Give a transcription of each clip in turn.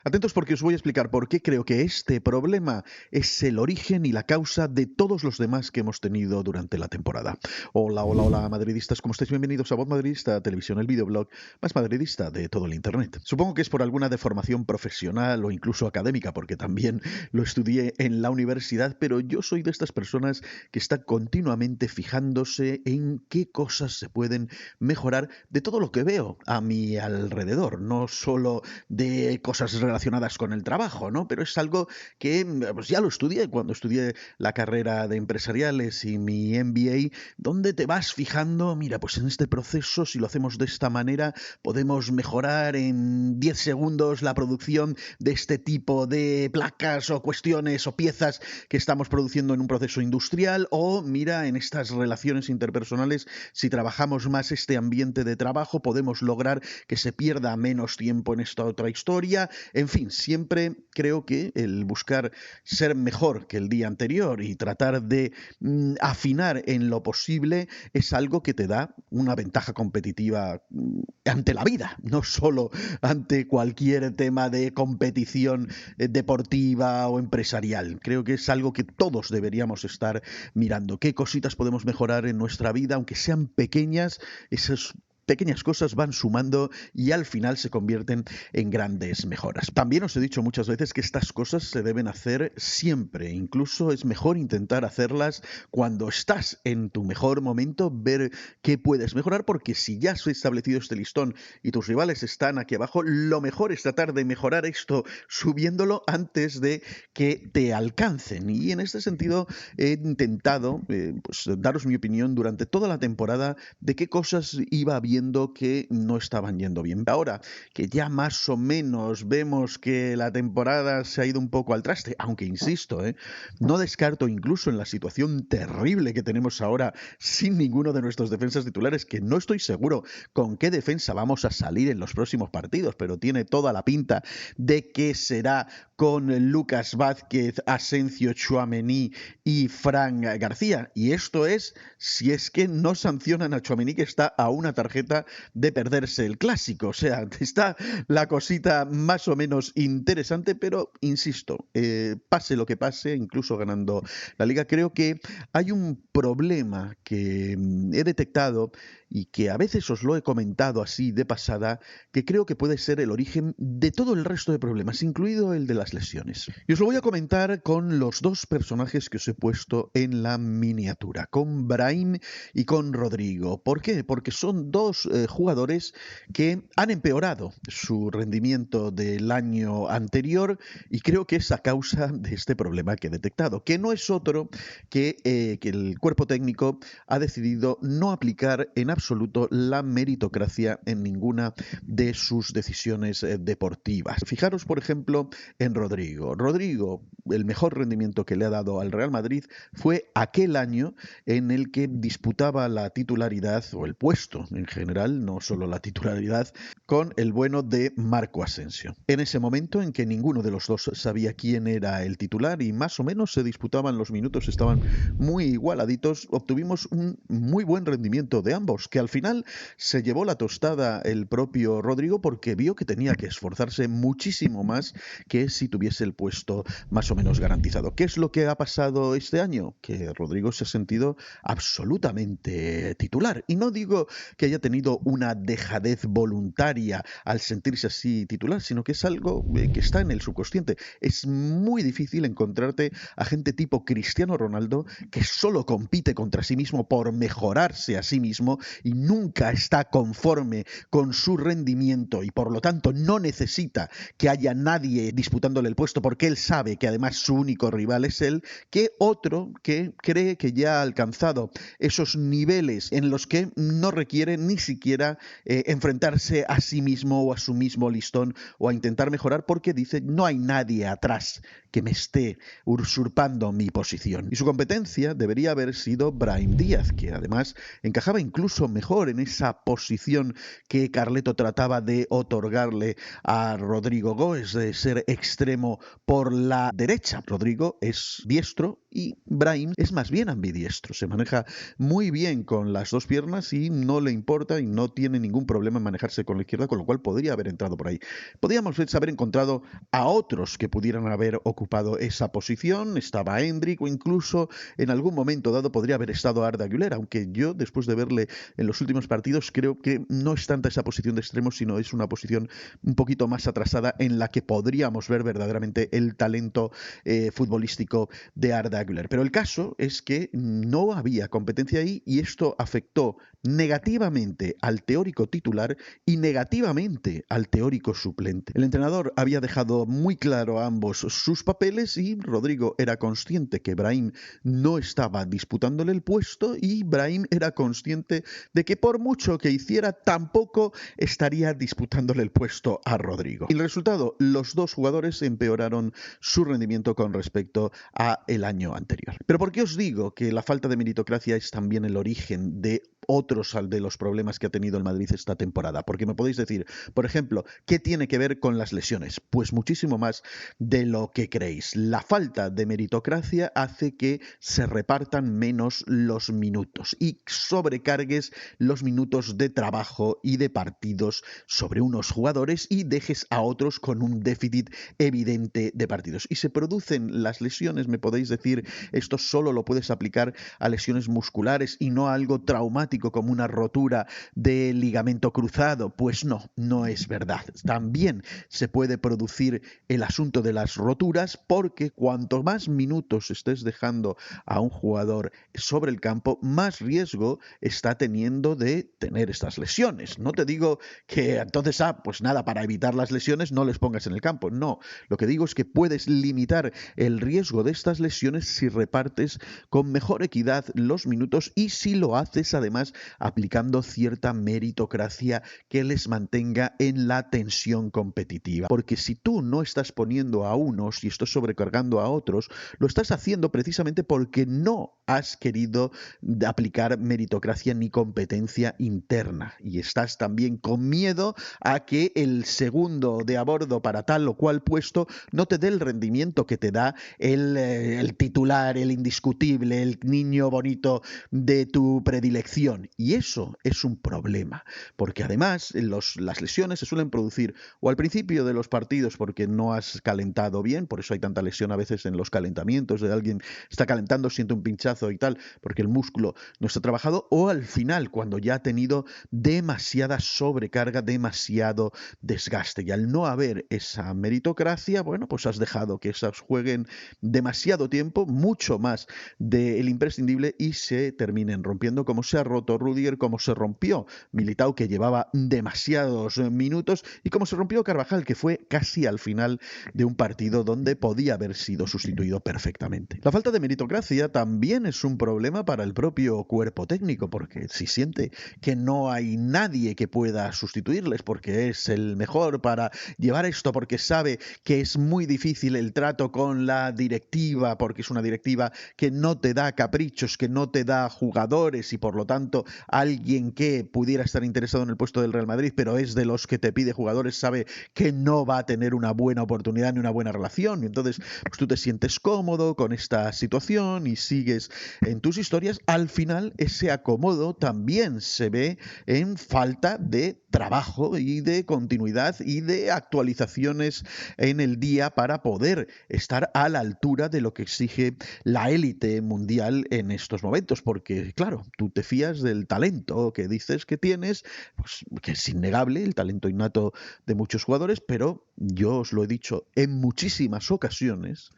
Atentos porque os voy a explicar por qué creo que este problema es el origen y la causa de todos los demás que hemos tenido durante la temporada. Hola, hola, hola, madridistas, ¿cómo estáis? Bienvenidos a Voz Madridista, Televisión, el videoblog más madridista de todo el Internet. Supongo que es por alguna deformación profesional o incluso académica, porque también lo estudié en la universidad, pero yo soy de estas personas que están continuamente fijándose en qué cosas se pueden mejorar de todo lo que veo a mi alrededor, no solo de cosas relacionadas con el trabajo, ¿no? Pero es algo que pues ya lo estudié cuando estudié la carrera de empresariales y mi MBA, donde te vas fijando, mira, pues en este proceso, si lo hacemos de esta manera, podemos mejorar en 10 segundos la producción de este tipo de placas o cuestiones o piezas que estamos produciendo en un proceso industrial, o mira, en estas relaciones interpersonales, si trabajamos más este ambiente de trabajo, podemos lograr que se pierda menos tiempo en esta otra historia. En fin, siempre creo que el buscar ser mejor que el día anterior y tratar de afinar en lo posible es algo que te da una ventaja competitiva ante la vida, no solo ante cualquier tema de competición deportiva o empresarial. Creo que es algo que todos deberíamos estar mirando. ¿Qué cositas podemos mejorar en nuestra vida, aunque sean pequeñas? Esas pequeñas cosas van sumando y al final se convierten en grandes mejoras. También os he dicho muchas veces que estas cosas se deben hacer siempre, incluso es mejor intentar hacerlas cuando estás en tu mejor momento, ver qué puedes mejorar, porque si ya has establecido este listón y tus rivales están aquí abajo, lo mejor es tratar de mejorar esto subiéndolo antes de que te alcancen. Y en este sentido he intentado pues, daros mi opinión durante toda la temporada de qué cosas iba viendo que no estaban yendo bien. Ahora que ya más o menos vemos que la temporada se ha ido un poco al traste, aunque insisto, no descarto incluso en la situación terrible que tenemos ahora sin ninguno de nuestros defensas titulares, que no estoy seguro con qué defensa vamos a salir en los próximos partidos, pero tiene toda la pinta de que será con Lucas Vázquez, Asencio, Tchouaméni y Fran García. Y esto es si es que no sancionan a Tchouaméni, que está a una tarjeta de perderse el clásico. O sea, está la cosita más o menos interesante, pero insisto, pase lo que pase, incluso ganando la liga, creo que hay un problema que he detectado y que a veces os lo he comentado así de pasada, que creo que puede ser el origen de todo el resto de problemas, incluido el de las lesiones. Y os lo voy a comentar con los dos personajes que os he puesto en la miniatura, con Brahim y con Rodrigo. ¿Por qué? Porque son dos jugadores que han empeorado su rendimiento del año anterior y creo que es a causa de este problema que he detectado, que no es otro que el cuerpo técnico ha decidido no aplicar en absoluto la meritocracia en ninguna de sus decisiones deportivas. Fijaros, por ejemplo, en Rodrigo. Rodrigo, el mejor rendimiento que le ha dado al Real Madrid fue aquel año en el que disputaba la titularidad o el puesto en general, no solo la titularidad, con el bueno de Marco Asensio. En ese momento en que ninguno de los dos sabía quién era el titular y más o menos se disputaban los minutos, estaban muy igualaditos, obtuvimos un muy buen rendimiento de ambos, que al final se llevó la tostada el propio Rodrigo porque vio que tenía que esforzarse muchísimo más que si tuviese el puesto más o menos garantizado. ¿Qué es lo que ha pasado este año? Que Rodrigo se ha sentido absolutamente titular. Y no digo que haya tenido una dejadez voluntaria al sentirse así titular, sino que es algo que está en el subconsciente. Es muy difícil encontrarte a gente tipo Cristiano Ronaldo que solo compite contra sí mismo por mejorarse a sí mismo y nunca está conforme con su rendimiento y por lo tanto no necesita que haya nadie disputándole el puesto porque él sabe que además su único rival es él, que otro que cree que ya ha alcanzado esos niveles en los que no requiere ni siquiera enfrentarse a sí mismo o a su mismo listón o a intentar mejorar porque dice no hay nadie atrás que me esté usurpando mi posición. Y su competencia debería haber sido Brahim Díaz, que además encajaba incluso mejor en esa posición que Carleto trataba de otorgarle a Rodrigo Góes, de ser extremo por la derecha. Rodrigo es diestro y Brahim es más bien ambidiestro, se maneja muy bien con las dos piernas y no le importa y no tiene ningún problema en manejarse con la izquierda, con lo cual podría haber entrado por ahí. Podríamos haber encontrado a otros que pudieran haber ocupado esa posición, estaba Hendrik o incluso en algún momento dado podría haber estado Arda Güler, aunque yo después de verle en los últimos partidos creo que no es tanta esa posición de extremo, sino es una posición un poquito más atrasada en la que podríamos ver verdaderamente el talento futbolístico de Arda Güler. Pero el caso es que no había competencia ahí y esto afectó negativamente al teórico titular y negativamente al teórico suplente. El entrenador había dejado muy claro a ambos sus papeles y Rodrigo era consciente que Brahim no estaba disputándole el puesto y Brahim era consciente de que por mucho que hiciera tampoco estaría disputándole el puesto a Rodrigo. Y el resultado, los dos jugadores empeoraron su rendimiento con respecto a el año anterior. Pero ¿por qué os digo que la falta de meritocracia es también el origen de otros de los problemas que ha tenido el Madrid esta temporada? Porque me podéis decir, por ejemplo, ¿qué tiene que ver con las lesiones? Pues muchísimo más de lo que creéis. La falta de meritocracia hace que se repartan menos los minutos y sobrecargues los minutos de trabajo y de partidos sobre unos jugadores y dejes a otros con un déficit evidente de partidos. Y se producen las lesiones, me podéis decir, esto solo lo puedes aplicar a lesiones musculares y no a algo traumático como una rotura de ligamento cruzado. Pues no, no es verdad. También se puede producir el asunto de las roturas porque cuanto más minutos estés dejando a un jugador sobre el campo, más riesgo está teniendo de tener estas lesiones. No te digo que entonces, pues nada, para evitar las lesiones no les pongas en el campo. No, lo que digo es que puedes limitar el riesgo de estas lesiones si repartes con mejor equidad los minutos y si lo haces además aplicando cierta meritocracia que les mantenga en la tensión competitiva. Porque si tú no estás poniendo a unos y estás sobrecargando a otros, lo estás haciendo precisamente porque no has querido aplicar meritocracia ni competencia interna y estás también con miedo a que el segundo de a bordo para tal o cual puesto no te dé el rendimiento que te da el titular, el indiscutible, el niño bonito de tu predilección. Y eso es un problema, porque además las lesiones se suelen producir o al principio de los partidos porque no has calentado bien, por eso hay tanta lesión a veces en los calentamientos de alguien está calentando, siente un pinchazo y tal, porque el músculo no está trabajado, o al final cuando ya ha tenido demasiada sobrecarga, demasiado desgaste. Y al no haber esa meritocracia, bueno, pues has dejado que esas jueguen demasiado tiempo, mucho más del imprescindible y se terminen rompiendo como se ha roto Rudiger, como se rompió Militao, que llevaba demasiados minutos, y como se rompió Carvajal, que fue casi al final de un partido donde podía haber sido sustituido perfectamente. La falta de meritocracia también es un problema para el propio cuerpo técnico, porque si siente que no hay nadie que pueda sustituirles porque es el mejor para llevar esto, porque sabe que es muy difícil el trato con la directiva, porque es una directiva que no te da caprichos, que no te da jugadores y por lo tanto alguien que pudiera estar interesado en el puesto del Real Madrid, pero es de los que te pide jugadores, sabe que no va a tener una buena oportunidad ni una buena relación. Y entonces pues tú te sientes cómodo con esta situación y sigues en tus historias. Al final ese acomodo también se ve en falta de trabajo y de continuidad y de actualizaciones en el día para poder estar a la altura de lo que exige la élite mundial en estos momentos, porque claro, tú te fías del talento que dices que tienes, pues, que es innegable, el talento innato de muchos jugadores, pero yo os lo he dicho en muchísimas ocasiones,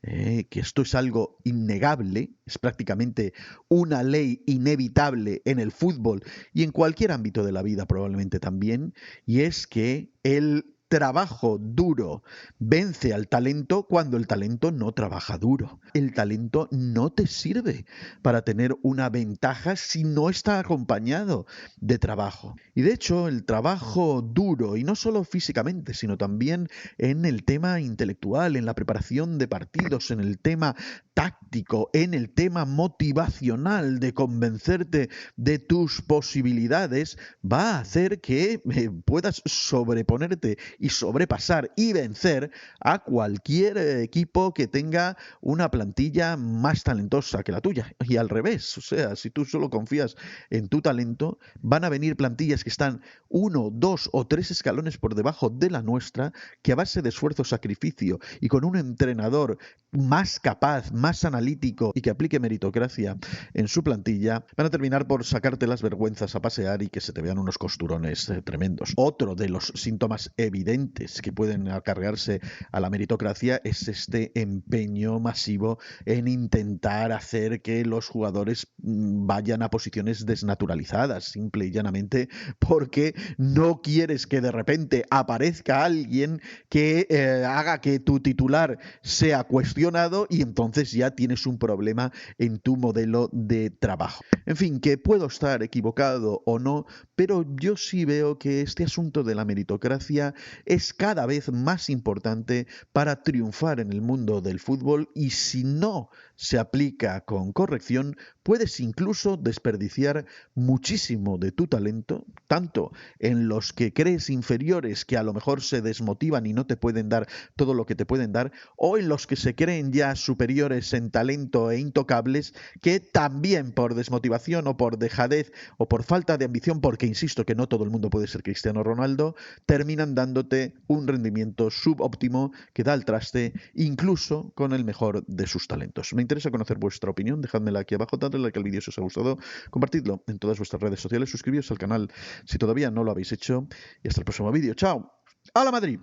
que esto es algo innegable, es prácticamente una ley inevitable en el fútbol y en cualquier ámbito de la vida probablemente también, y es que el trabajo duro vence al talento cuando el talento no trabaja duro. El talento no te sirve para tener una ventaja si no está acompañado de trabajo. Y de hecho, el trabajo duro, y no solo físicamente, sino también en el tema intelectual, en la preparación de partidos, en el tema táctico, en el tema motivacional de convencerte de tus posibilidades, va a hacer que puedas sobreponerte y sobrepasar y vencer a cualquier equipo que tenga una plantilla más talentosa que la tuya. Y al revés, o sea, si tú solo confías en tu talento, van a venir plantillas que están 1, 2 o 3 escalones por debajo de la nuestra, que a base de esfuerzo, sacrificio y con un entrenador más capaz, más analítico y que aplique meritocracia en su plantilla, van a terminar por sacarte las vergüenzas a pasear y que se te vean unos costurones tremendos. Otro de los síntomas evidentes que pueden acarrearse a la meritocracia es este empeño masivo en intentar hacer que los jugadores vayan a posiciones desnaturalizadas, simple y llanamente porque no quieres que de repente aparezca alguien que haga que tu titular sea cuestionado y entonces ya tienes un problema en tu modelo de trabajo. En fin, que puedo estar equivocado o no, pero yo sí veo que este asunto de la meritocracia es cada vez más importante para triunfar en el mundo del fútbol y si no se aplica con corrección, puedes incluso desperdiciar muchísimo de tu talento, tanto en los que crees inferiores que a lo mejor se desmotivan y no te pueden dar todo lo que te pueden dar, o en los que se creen ya superiores en talento e intocables, que también por desmotivación o por dejadez o por falta de ambición, porque insisto que no todo el mundo puede ser Cristiano Ronaldo, terminan dándote un rendimiento subóptimo que da al traste incluso con el mejor de sus talentos. Me interesa conocer vuestra opinión, dejadmela aquí abajo, dadle like al vídeo si os ha gustado, compartidlo en todas vuestras redes sociales, suscribíos al canal si todavía no lo habéis hecho y hasta el próximo vídeo. ¡Chao! ¡Hala Madrid!